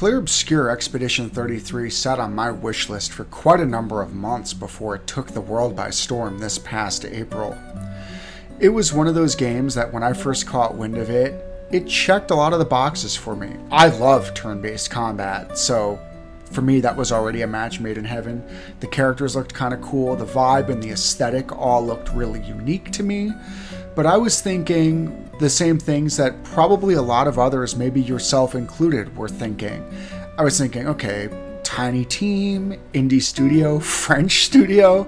Clair Obscur Expedition 33 sat on my wish list for quite a number of months before it took the world by storm this past April. It was one of those games that when I first caught wind of it, it checked a lot of the boxes for me. I love turn-based combat, so for me that was already a match made in heaven. The characters looked kind of cool, the vibe and the aesthetic all looked really unique to me, but I was thinking the same things that probably a lot of others, maybe yourself included, were thinking. I was thinking, okay, tiny team, indie studio, French studio,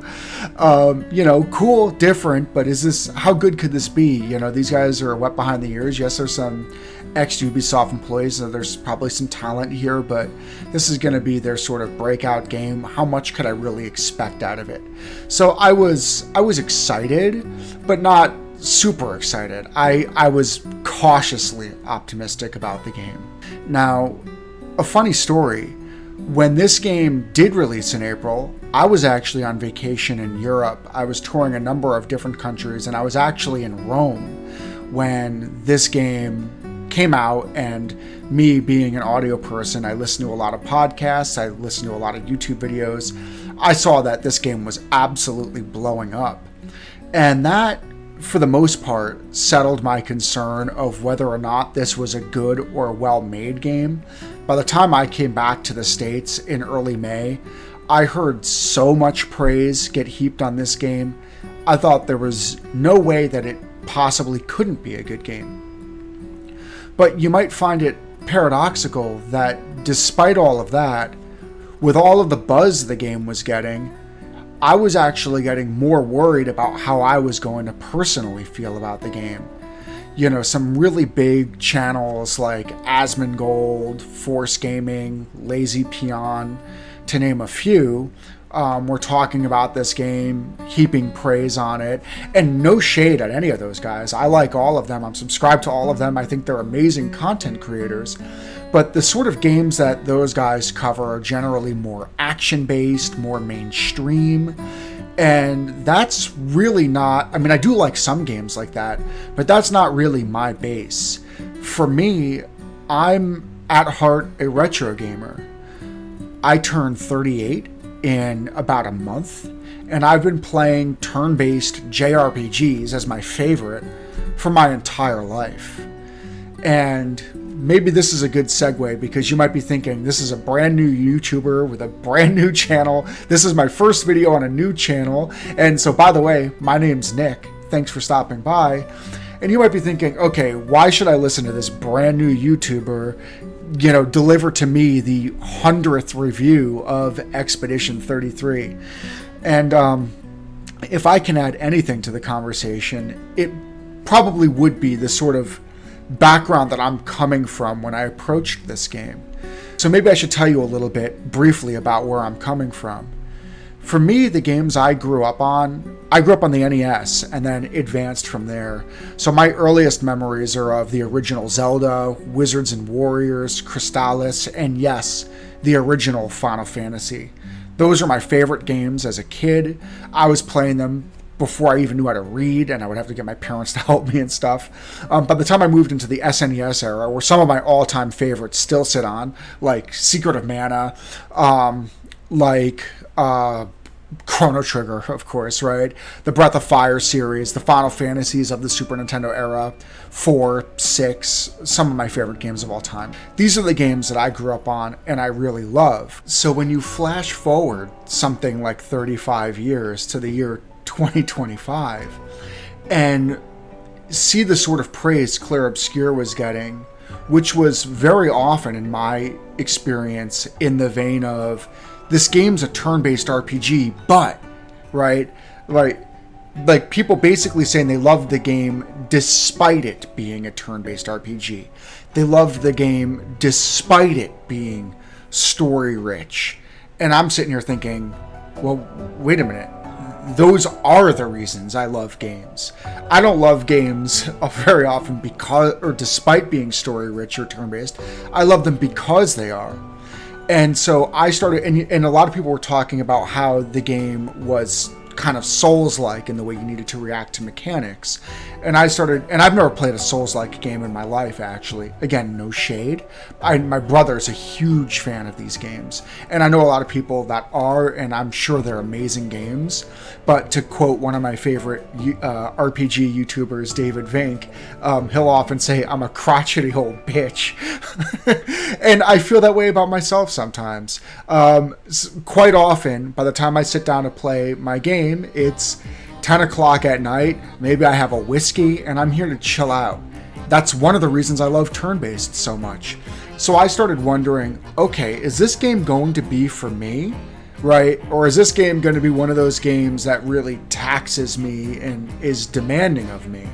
cool, different, but how good could this be? These guys are wet behind the ears. Yes, there's some ex-Ubisoft employees, so there's probably some talent here, but this is going to be their sort of breakout game. How much could I really expect out of it? So I was excited, but not super excited. I was cautiously optimistic about the game. Now, a funny story, when this game did release in April, I was actually on vacation in Europe. I was touring a number of different countries, and I was actually in Rome when this game came out. And me being an audio person, I listened to a lot of podcasts, I listened to a lot of YouTube videos. I saw that this game was absolutely blowing up. And that, for the most part, settled my concern of whether or not this was a good or well-made game. By the time I came back to the States in early May, I heard so much praise get heaped on this game. I thought there was no way that it possibly couldn't be a good game. But you might find it paradoxical that despite all of that, with all of the buzz the game was getting, I was actually getting more worried about how I was going to personally feel about the game. Some really big channels like Asmongold, Force Gaming, Lazy Peon, to name a few, were talking about this game, heaping praise on it, and no shade at any of those guys. I like all of them. I'm subscribed to all of them. I think they're amazing content creators. But the sort of games that those guys cover are generally more action-based, more mainstream, and that's really not... I mean, I do like some games like that, but that's not really my base. For me, I'm at heart a retro gamer. I turned 38 in about a month, and I've been playing turn-based JRPGs as my favorite for my entire life. And maybe this is a good segue, because you might be thinking, this is a brand new YouTuber with a brand new channel. This is my first video on a new channel. And so, by the way, my name's Nick. Thanks for stopping by. And you might be thinking, okay, why should I listen to this brand new YouTuber, deliver to me the 100th review of Expedition 33? And if I can add anything to the conversation, it probably would be the sort of background that I'm coming from when I approached this game. So maybe I should tell you a little bit briefly about where I'm coming from. For me, the games I grew up on the NES and then advanced from there. So my earliest memories are of the original Zelda, Wizards and Warriors, Crystallis, and yes, the original Final Fantasy. Those are my favorite games as a kid. I was playing them before I even knew how to read, and I would have to get my parents to help me and stuff. By the time I moved into the SNES era, where some of my all-time favorites still sit on, like Secret of Mana, Chrono Trigger, of course, right? The Breath of Fire series, the Final Fantasies of the Super Nintendo era, 4, 6, some of my favorite games of all time. These are the games that I grew up on and I really love. So when you flash forward something like 35 years to the year 2025 and see the sort of praise Clair Obscur was getting, which was very often, in my experience, in the vein of, this game's a turn-based RPG, but, right, like people basically saying they loved the game despite it being a turn-based RPG. They loved the game despite it being story-rich. And I'm sitting here thinking, well, wait a minute. Those are the reasons I love games. I don't love games very often because, or despite being story-rich or turn-based. I love them because they are. And so I started, and a lot of people were talking about how the game was kind of Souls-like in the way you needed to react to mechanics. And I've never played a Souls-like game in my life, actually. Again, no shade. My brother's a huge fan of these games. And I know a lot of people that are, and I'm sure they're amazing games. But to quote one of my favorite RPG YouTubers, David Vink, he'll often say, I'm a crotchety old bitch. And I feel that way about myself sometimes. Quite often, by the time I sit down to play my game, it's 10 o'clock at night, maybe I have a whiskey, and I'm here to chill out. That's one of the reasons I love turn-based so much. So I started wondering, okay, is this game going to be for me, right? Or is this game going to be one of those games that really taxes me and is demanding of me?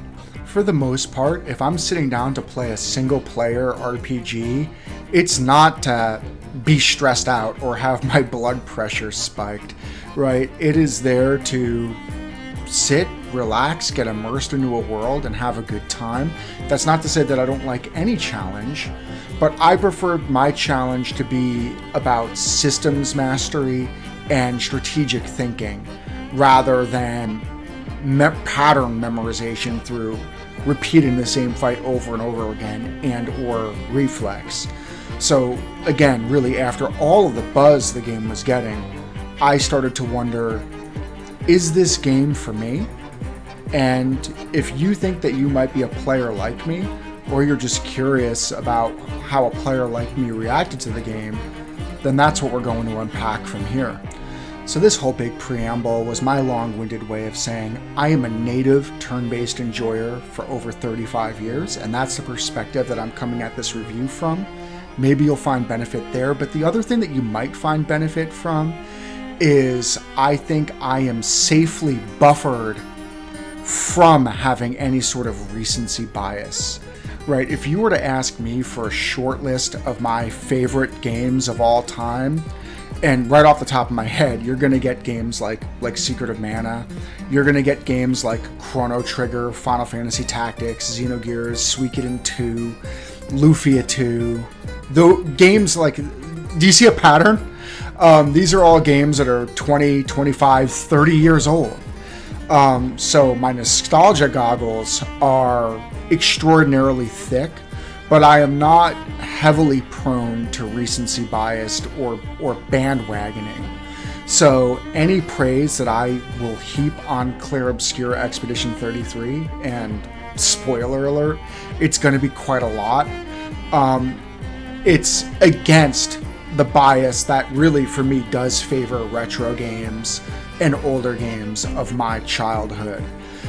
For the most part, if I'm sitting down to play a single-player RPG, it's not to be stressed out or have my blood pressure spiked, right? It is there to sit, relax, get immersed into a world, and have a good time. That's not to say that I don't like any challenge, but I prefer my challenge to be about systems mastery and strategic thinking rather than pattern memorization through repeating the same fight over and over again and or reflex. So again, really after all of the buzz the game was getting, I started to wonder, is this game for me? And if you think that you might be a player like me, or you're just curious about how a player like me reacted to the game, then that's what we're going to unpack from here. So this whole big preamble was my long-winded way of saying I am a native turn-based enjoyer for over 35 years, and that's the perspective that I'm coming at this review from. Maybe you'll find benefit there, but the other thing that you might find benefit from is I think I am safely buffered from having any sort of recency bias, right? If you were to ask me for a short list of my favorite games of all time, and right off the top of my head, you're going to get games like Secret of Mana. You're going to get games like Chrono Trigger, Final Fantasy Tactics, Xenogears, Suikoden 2, Lufia 2. Though games like, do you see a pattern? These are all games that are 20, 25, 30 years old. So my nostalgia goggles are extraordinarily thick, but I am not heavily prone to recency biased or bandwagoning. So any praise that I will heap on Clair Obscur Expedition 33, and spoiler alert, it's going to be quite a lot. It's against the bias that really for me does favor retro games and older games of my childhood.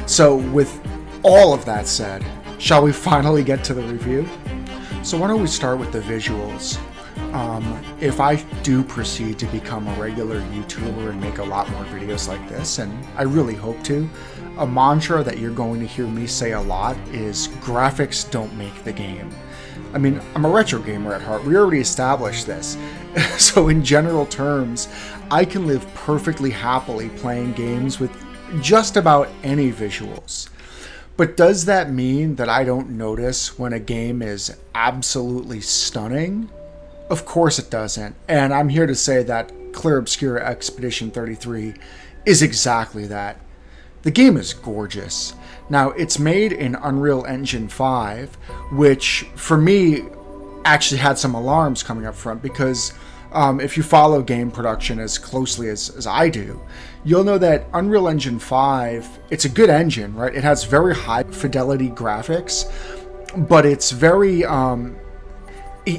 So with all of that said, shall we finally get to the review? So why don't we start with the visuals? If I do proceed to become a regular YouTuber and make a lot more videos like this, and I really hope to, a mantra that you're going to hear me say a lot is graphics don't make the game. I mean, I'm a retro gamer at heart. We already established this. So in general terms, I can live perfectly happily playing games with just about any visuals. But does that mean that I don't notice when a game is absolutely stunning? Of course it doesn't. And I'm here to say that Clair Obscur Expedition 33 is exactly that. The game is gorgeous. Now, it's made in Unreal Engine 5, which for me actually had some alarms coming up front because if you follow game production as closely as I do, you'll know that Unreal Engine 5, it's a good engine, right? It has very high fidelity graphics, but it's very,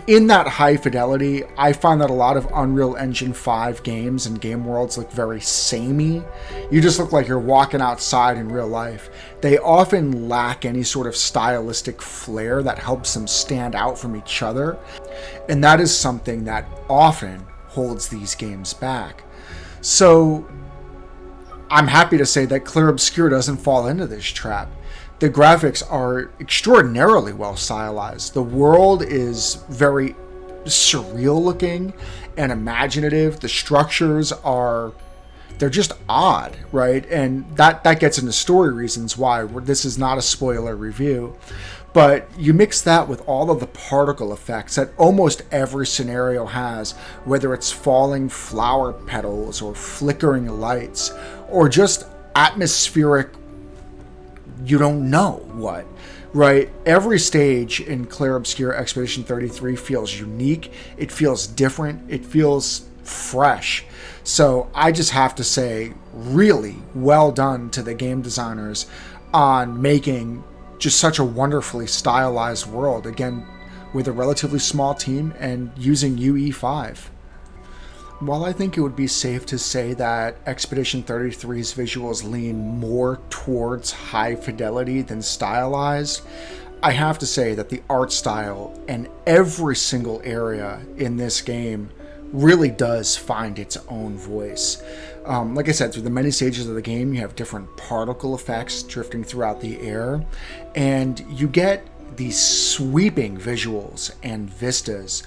in that high fidelity, I find that a lot of Unreal Engine 5 games and game worlds look very samey. You just look like you're walking outside in real life. They often lack any sort of stylistic flair that helps them stand out from each other. And that is something that often holds these games back. So I'm happy to say that Clair Obscur doesn't fall into this trap. The graphics are extraordinarily well stylized. The world is very surreal looking and imaginative. The structures they're just odd, right? And that gets into story reasons why. This is not a spoiler review. But you mix that with all of the particle effects that almost every scenario has, whether it's falling flower petals or flickering lights or just atmospheric, you don't know what, right? Every stage in Clair Obscur Expedition 33 feels unique. It feels different. It feels fresh. So I just have to say, really well done to the game designers on making just such a wonderfully stylized world, again, with a relatively small team and using UE5. While I think it would be safe to say that Expedition 33's visuals lean more towards high fidelity than stylized, I have to say that the art style and every single area in this game really does find its own voice. Like I said, through the many stages of the game, you have different particle effects drifting throughout the air, and you get these sweeping visuals and vistas.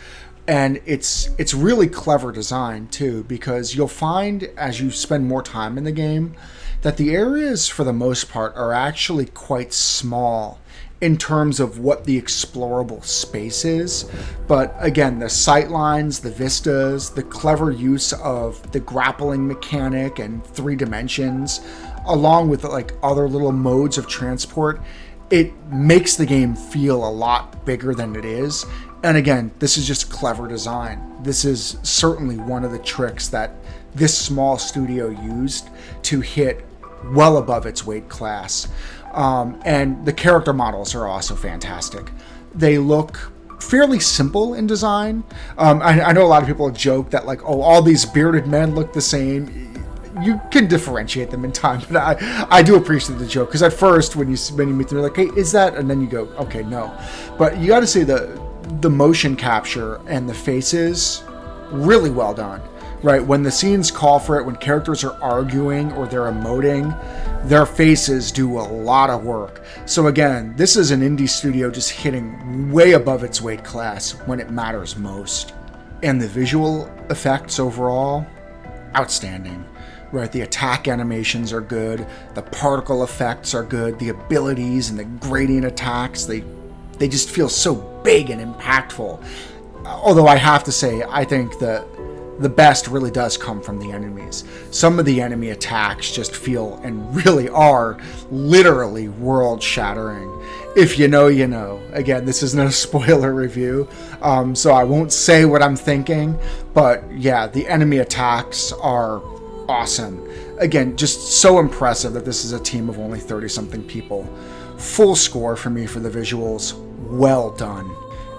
And it's really clever design too, because you'll find as you spend more time in the game that the areas for the most part are actually quite small in terms of what the explorable space is. But again, the sight lines, the vistas, the clever use of the grappling mechanic and 3 dimensions, along with like other little modes of transport, it makes the game feel a lot bigger than it is. And again, this is just clever design. This is certainly one of the tricks that this small studio used to hit well above its weight class. And the character models are also fantastic. They look fairly simple in design. I know a lot of people joke that like, oh, all these bearded men look the same. You can differentiate them in time, but I do appreciate the joke, because at first when you meet them, you're like, hey, is that? And then you go, okay, no. But you got to say the motion capture and the faces, really well done. Right, when the scenes call for it, when characters are arguing or they're emoting, their faces do a lot of work. So again, this is an indie studio just hitting way above its weight class when it matters most. And the visual effects overall, outstanding. Right, the attack animations are good, the particle effects are good, the abilities and the gradient attacks, they just feel so big and impactful. Although I have to say, I think that the best really does come from the enemies. Some of the enemy attacks just feel and really are literally world-shattering. If you know, you know. Again, this isn't a spoiler review, so I won't say what I'm thinking, but yeah, the enemy attacks are awesome. Again, just so impressive that this is a team of only 30-something people. Full score for me for the visuals. Well done.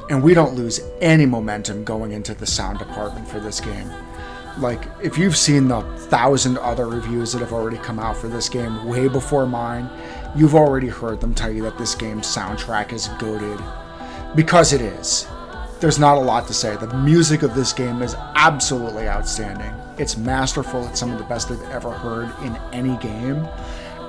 And we don't lose any momentum going into the sound department for this game. Like, if you've seen the 1,000 other reviews that have already come out for this game way before mine, you've already heard them tell you that this game's soundtrack is goated. Because it is. There's not a lot to say. The music of this game is absolutely outstanding. It's masterful. It's some of the best I've ever heard in any game.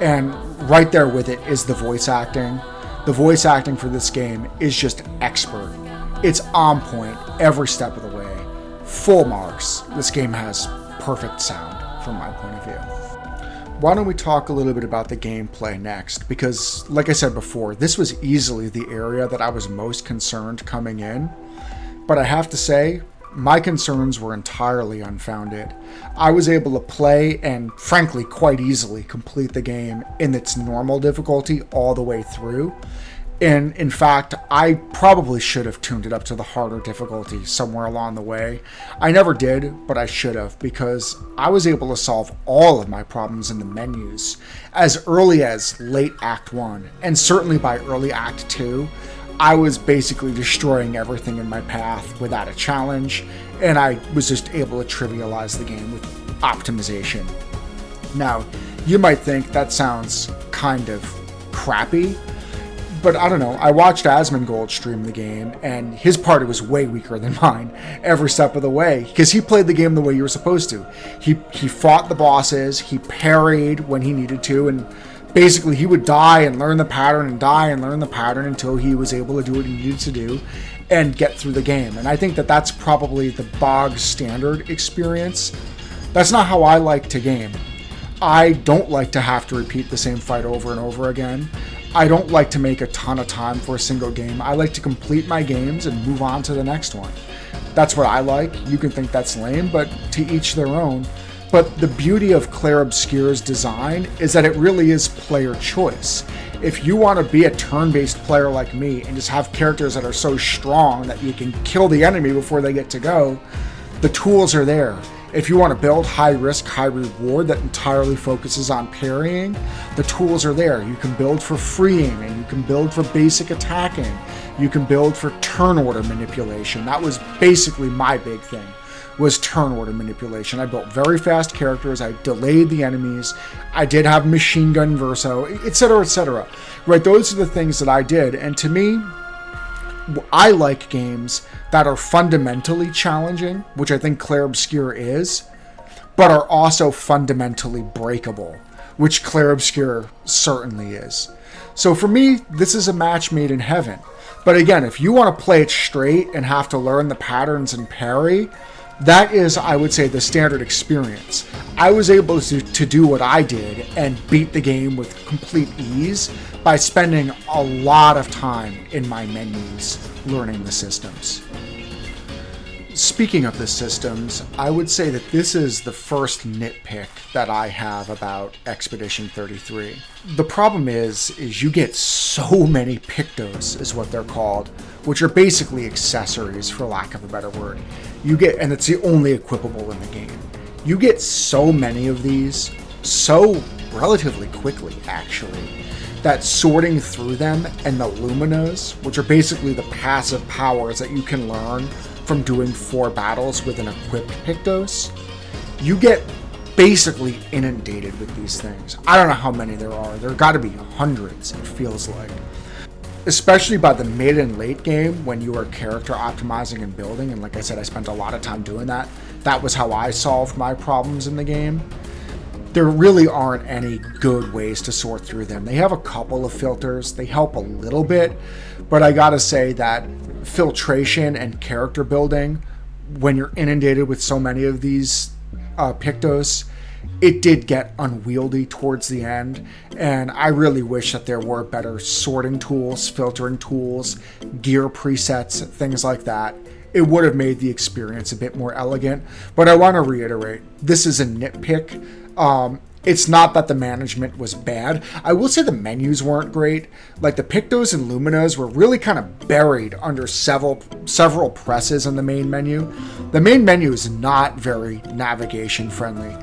And right there with it is the voice acting. The voice acting for this game is just expert. It's on point every step of the way. Full marks. This game has perfect sound from my point of view. Why don't we talk a little bit about the gameplay next? Because, like I said before, this was easily the area that I was most concerned coming in. But I have to say, my concerns were entirely unfounded. I was able to play and, frankly, quite easily complete the game in its normal difficulty all the way through. And in fact, I probably should have tuned it up to the harder difficulty somewhere along the way. I never did, but I should have, because I was able to solve all of my problems in the menus as early as late Act 1, and certainly by early Act 2. I was basically destroying everything in my path without a challenge, and I was just able to trivialize the game with optimization. Now, you might think that sounds kind of crappy, but I don't know. I watched Asmongold stream the game, and his party was way weaker than mine every step of the way, because he played the game the way you were supposed to. He fought the bosses, he parried when he needed to, and basically he would die and learn the pattern and die and learn the pattern until he was able to do what he needed to do and get through the game. And I think that that's probably the bog standard experience. That's not how I like to game. I don't like to have to repeat the same fight over and over again. I don't like to make a ton of time for a single game. I like to complete my games and move on to the next one. That's what I like. You can think that's lame, but to each their own. But the beauty of Clair Obscur's design is that it really is player choice. If you want to be a turn-based player like me and just have characters that are so strong that you can kill the enemy before they get to go, the tools are there. If you want to build high risk, high reward that entirely focuses on parrying, the tools are there. You can build for freeing, and you can build for basic attacking. You can build for turn order manipulation. That was basically my big thing, was turn order manipulation. I built very fast characters. I delayed the enemies. I did have machine gun verso, etc., etc. Right? Those are the things that I did. And to me, I like games that are fundamentally challenging, which I think Clair Obscur is, but are also fundamentally breakable, which Clair Obscur certainly is. So for me, this is a match made in heaven. But again, if you want to play it straight and have to learn the patterns and parry, that is, I would say, the standard experience. I was able to do what I did and beat the game with complete ease by spending a lot of time in my menus learning the systems. Speaking of the systems, I would say that this is the first nitpick that I have about Expedition 33. The problem is you get so many pictos, is what they're called, which are basically accessories, for lack of a better word. And it's the only equipable in the game. You get so many of these so relatively quickly, actually, that sorting through them and the luminas, which are basically the passive powers that you can learn from doing 4 battles with an equipped Pictos, you get basically inundated with these things. I don't know how many there are. There got to be hundreds, it feels like. Especially by the mid and late game when you are character optimizing and building, and like I said, I spent a lot of time doing that. That was how I solved my problems in the game. There really aren't any good ways to sort through them. They have a couple of filters. They help a little bit, but I gotta say that filtration and character building, when you're inundated with so many of these Pictos, it did get unwieldy towards the end, and I really wish that there were better sorting tools, filtering tools, gear presets, things like that. It would have made the experience a bit more elegant, but I want to reiterate, this is a nitpick. It's not that the management was bad. I will say the menus weren't great. Like the Pictos and Luminas were really kind of buried under several presses in the main menu. The main menu is not very navigation friendly.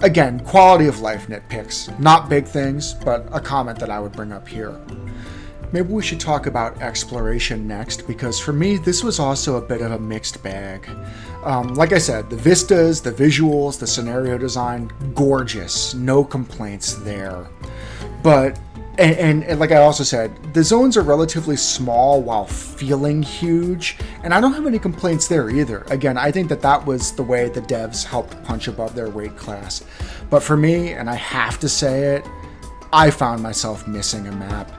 Again, quality of life nitpicks. Not big things, but a comment that I would bring up here. Maybe we should talk about exploration next, because for me, this was also a bit of a mixed bag. Like I said, the vistas, the visuals, the scenario design, gorgeous. No complaints there. But, and like I also said, the zones are relatively small while feeling huge, and I don't have any complaints there either. Again, I think that was the way the devs helped punch above their weight class. But for me, and I have to say it, I found myself missing a map.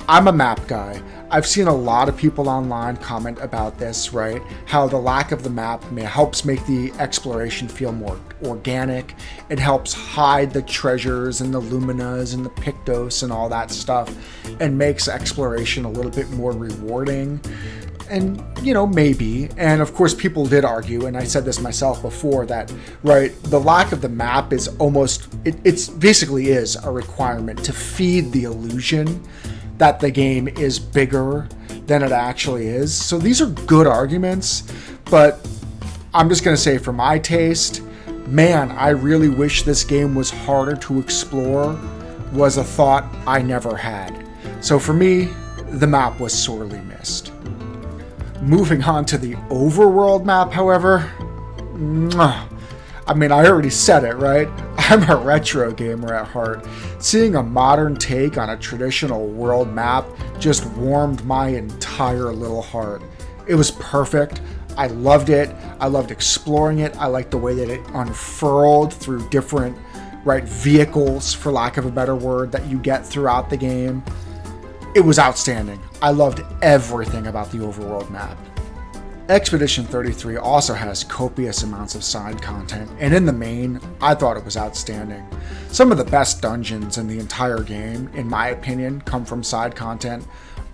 I'm a map guy. I've seen a lot of people online comment about this, right? How the lack of the map helps make the exploration feel more organic. It helps hide the treasures and the luminas and the Pictos and all that stuff, and makes exploration a little bit more rewarding. And, maybe. And of course, people did argue, and I said this myself before, that, right, the lack of the map is almost, it's basically is a requirement to feed the illusion that the game is bigger than it actually is. So these are good arguments, but I'm just going to say, for my taste, man, I really wish this game was harder to explore, was a thought I never had. So for me, the map was sorely missed. Moving on to the overworld map, however, I already said it, right? I'm a retro gamer at heart. Seeing a modern take on a traditional world map just warmed my entire little heart. It was perfect. I loved it. I loved exploring it. I liked the way that it unfurled through different, vehicles, for lack of a better word, that you get throughout the game. It was outstanding. I loved everything about the overworld map. Expedition 33 also has copious amounts of side content, and in the main, I thought it was outstanding. Some of the best dungeons in the entire game, in my opinion, come from side content.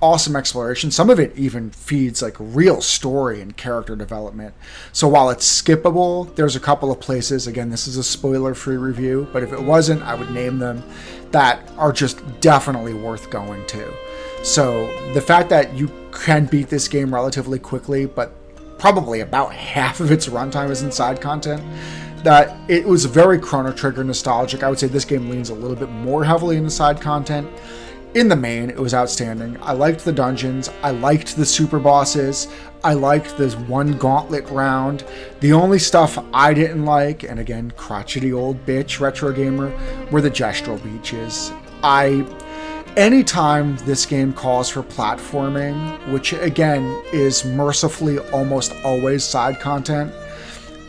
Awesome exploration. Some of it even feeds like real story and character development. So while it's skippable, there's a couple of places, again, this is a spoiler-free review, but if it wasn't, I would name them, that are just definitely worth going to. So the fact that you can beat this game relatively quickly, but probably about half of its runtime is in side content, that it was very Chrono Trigger nostalgic. I would say this game leans a little bit more heavily into side content. In the main, it was outstanding. I liked the dungeons. I liked the super bosses. I liked this one gauntlet round. The only stuff I didn't like, and again, crotchety old bitch retro gamer, were the gestural beaches. Anytime this game calls for platforming, which again is mercifully almost always side content,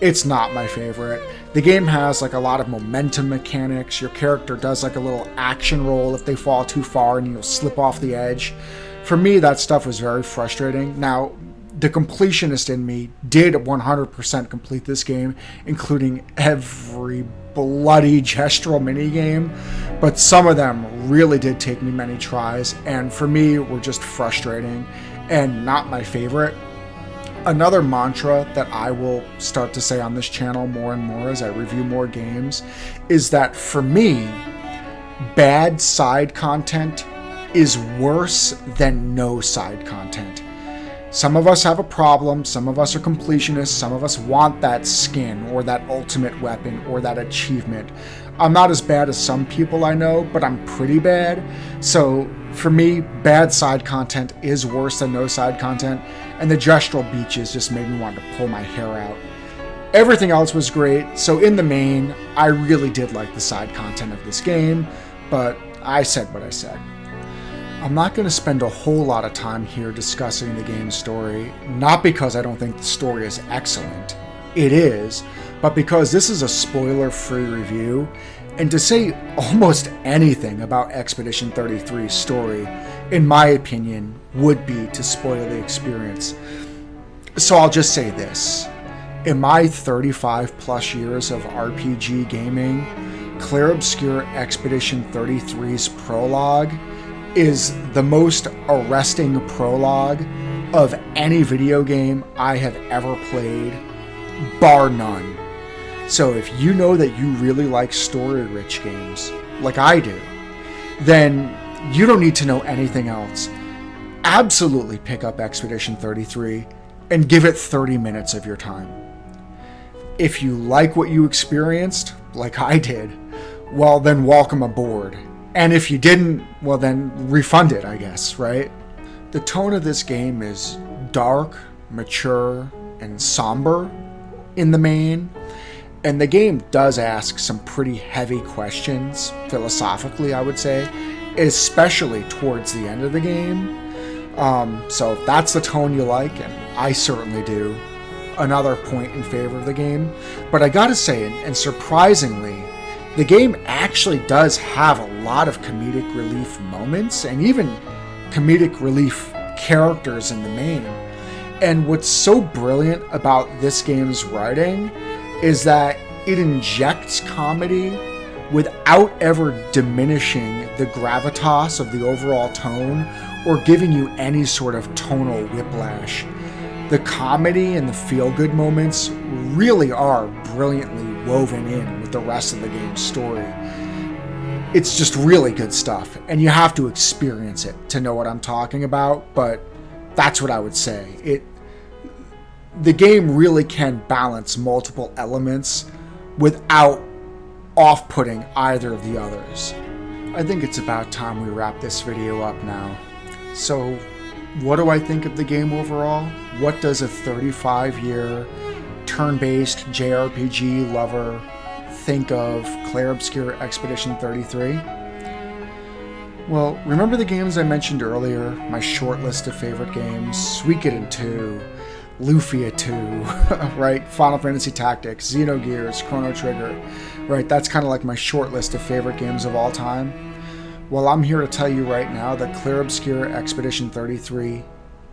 it's not my favorite. The game has like a lot of momentum mechanics. Your character does like a little action roll if they fall too far and you'll slip off the edge. For me, that stuff was very frustrating. Now, the completionist in me did 100% complete this game, including every bloody gestural minigame, but some of them really did take me many tries, and for me were just frustrating and not my favorite. Another mantra that I will start to say on this channel more and more as I review more games is that for me, bad side content is worse than no side content. Some of us have a problem, some of us are completionists, some of us want that skin or that ultimate weapon or that achievement. I'm not as bad as some people I know, but I'm pretty bad. So for me, bad side content is worse than no side content, and the gestural beaches just made me want to pull my hair out. Everything else was great, so in the main, I really did like the side content of this game, but I said what I said. I'm not going to spend a whole lot of time here discussing the game's story, not because I don't think the story is excellent. It is, but because this is a spoiler-free review, and to say almost anything about Expedition 33's story, in my opinion, would be to spoil the experience. So I'll just say this. In my 35 plus years of RPG gaming, Clair Obscur Expedition 33's prologue is the most arresting prologue of any video game I have ever played, bar none. So if you know that you really like story-rich games, like I do, then you don't need to know anything else. Absolutely pick up Expedition 33 and give it 30 minutes of your time. If you like what you experienced, like I did, well then welcome aboard. And if you didn't, well then refund it, I guess, right? The tone of this game is dark, mature, and somber in the main. And the game does ask some pretty heavy questions, philosophically, I would say, especially towards the end of the game. So if that's the tone you like, and I certainly do, another point in favor of the game. But I gotta say, and surprisingly, the game actually does have a lot of comedic relief moments and even comedic relief characters in the main. And what's so brilliant about this game's writing is that it injects comedy without ever diminishing the gravitas of the overall tone or giving you any sort of tonal whiplash. The comedy and the feel-good moments really are brilliantly woven in with the rest of the game's story. It's just really good stuff, and you have to experience it to know what I'm talking about, but that's what I would say. The game really can balance multiple elements without off-putting either of the others. I think it's about time we wrap this video up now. So, what do I think of the game overall? What does a 35-year turn-based JRPG lover think of Clair Obscur Expedition 33? Well, remember the games I mentioned earlier, my short list of favorite games? Suikoden 2, Lufia 2, right? Final Fantasy Tactics, Xenogears, Chrono Trigger, right? That's kind of like my short list of favorite games of all time. Well, I'm here to tell you right now that Clair Obscur Expedition 33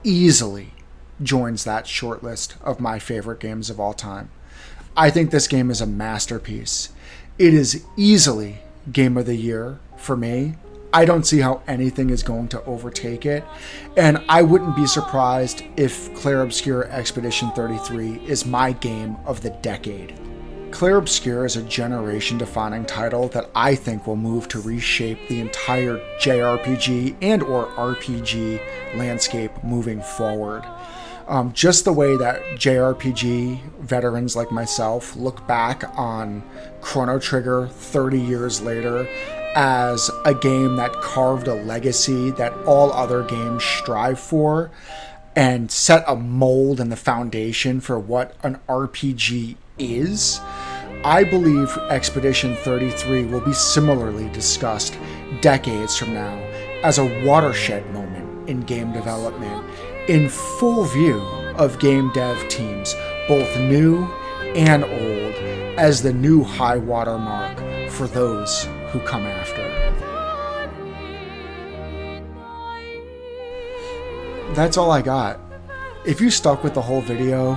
easily joins that short list of my favorite games of all time. I think this game is a masterpiece. It is easily Game of the Year for me. I don't see how anything is going to overtake it, and I wouldn't be surprised if Clair Obscur Expedition 33 is my game of the decade. Clair Obscur is a generation-defining title that I think will move to reshape the entire JRPG and or RPG landscape moving forward. Just the way that JRPG veterans like myself look back on Chrono Trigger 30 years later as a game that carved a legacy that all other games strive for and set a mold and the foundation for what an RPG is. I believe Expedition 33 will be similarly discussed decades from now as a watershed moment in game development, in full view of game dev teams, both new and old, as the new high water mark for those who come after. That's all I got. If you stuck with the whole video,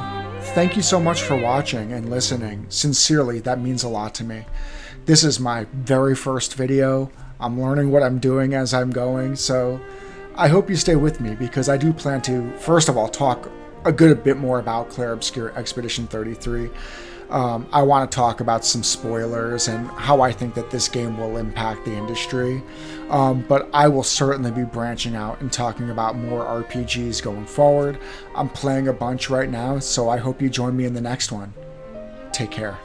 thank you so much for watching and listening. Sincerely, that means a lot to me. This is my very first video. I'm learning what I'm doing as I'm going, so I hope you stay with me because I do plan to, first of all, talk a good bit more about Clair Obscur Expedition 33. I want to talk about some spoilers and how I think that this game will impact the industry. But I will certainly be branching out and talking about more RPGs going forward. I'm playing a bunch right now, so I hope you join me in the next one. Take care.